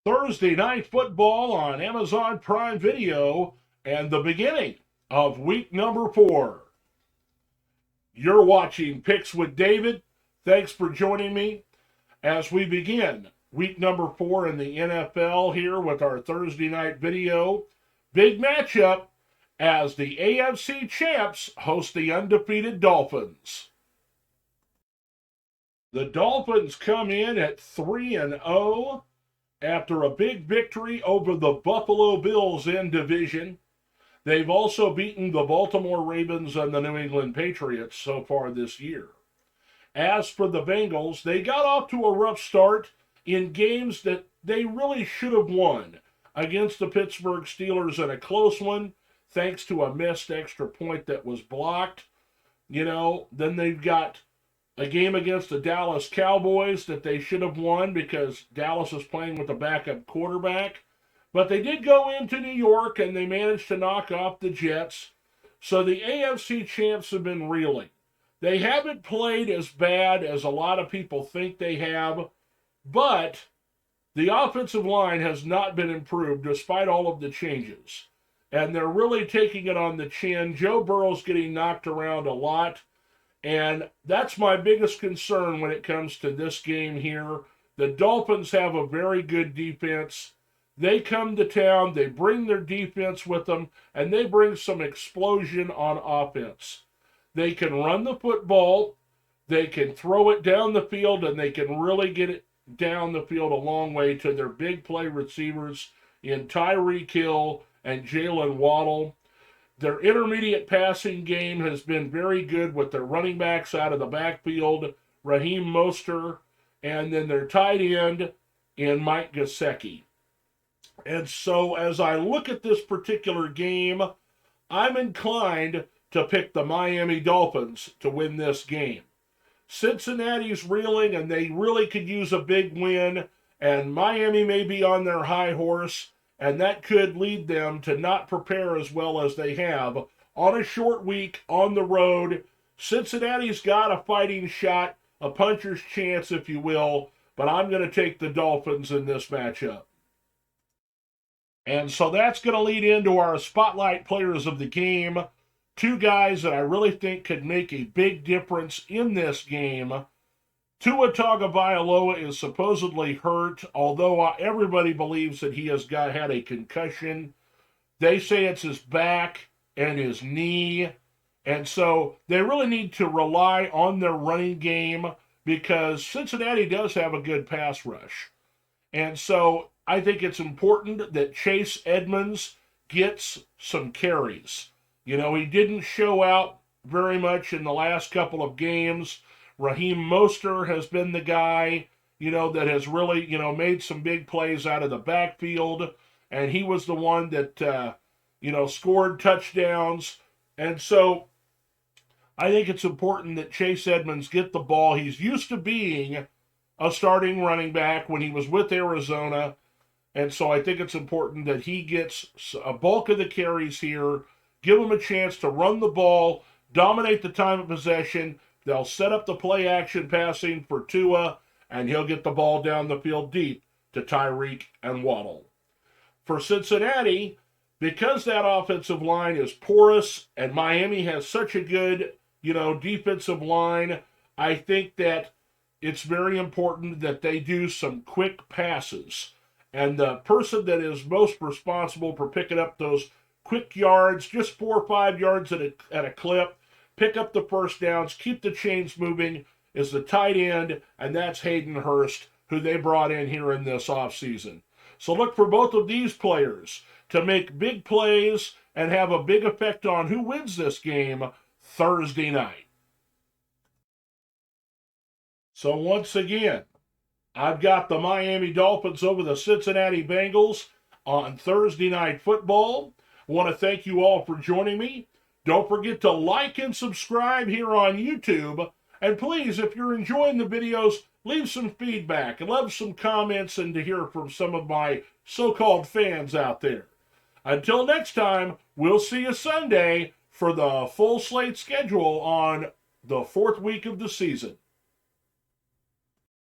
Thursday Night Football on Amazon Prime Video and the beginning of week number 4. You're watching Picks with David. Thanks for joining me as we begin week number 4 in the NFL here with our Thursday night video. Big matchup as the AFC Champs host the undefeated Dolphins. The Dolphins come in at 3-0 after a big victory over the Buffalo Bills in division. They've also beaten the Baltimore Ravens and the New England Patriots so far this year. As for the Bengals, they got off to a rough start in games that they really should have won against the Pittsburgh Steelers in a close one, thanks to a missed extra point that was blocked. Then they've got a game against the Dallas Cowboys that they should have won because Dallas is playing with a backup quarterback. But they did go into New York and they managed to knock off the Jets. So the AFC champs have been reeling. They haven't played as bad as a lot of people think they have, but the offensive line has not been improved despite all of the changes. And they're really taking it on the chin. Joe Burrow's getting knocked around a lot. And that's my biggest concern when it comes to this game here. The Dolphins have a very good defense. They come to town, they bring their defense with them, and they bring some explosion on offense. They can run the football, they can throw it down the field, and they can really get it down the field a long way to their big play receivers in Tyreek Hill and Jalen Waddle. Their intermediate passing game has been very good with their running backs out of the backfield, Raheem Mostert, and then their tight end in Mike Gesicki. And so as I look at this particular game, I'm inclined to pick the Miami Dolphins to win this game. Cincinnati's reeling, and they really could use a big win, and Miami may be on their high horse, and that could lead them to not prepare as well as they have on a short week on the road. Cincinnati's got a fighting shot, a puncher's chance, if you will, but I'm going to take the Dolphins in this matchup. And so that's going to lead into our spotlight players of the game. Two guys that I really think could make a big difference in this game. Tua Tagovailoa is supposedly hurt, although everybody believes that he has had a concussion. They say it's his back and his knee, and so they really need to rely on their running game because Cincinnati does have a good pass rush. And so I think it's important that Chase Edmonds gets some carries. He didn't show out very much in the last couple of games. Raheem Mostert has been the guy, that has really, made some big plays out of the backfield. And he was the one that, scored touchdowns. And so I think it's important that Chase Edmonds get the ball. He's used to being a starting running back when he was with Arizona. And so I think it's important that he gets a bulk of the carries here, give him a chance to run the ball, dominate the time of possession. They'll set up the play-action passing for Tua, and he'll get the ball down the field deep to Tyreek and Waddle. For Cincinnati, because that offensive line is porous and Miami has such a good, defensive line, I think that it's very important that they do some quick passes. And the person that is most responsible for picking up those quick yards, just 4 or 5 yards at a clip, pick up the first downs, keep the chains moving, is the tight end, and that's Hayden Hurst, who they brought in here in this offseason. So look for both of these players to make big plays and have a big effect on who wins this game Thursday night. So once again, I've got the Miami Dolphins over the Cincinnati Bengals on Thursday Night Football. I want to thank you all for joining me. Don't forget to like and subscribe here on YouTube. And please, if you're enjoying the videos, leave some feedback. I'd love some comments and to hear from some of my so-called fans out there. Until next time, we'll see you Sunday for the full slate schedule on the 4th week of the season.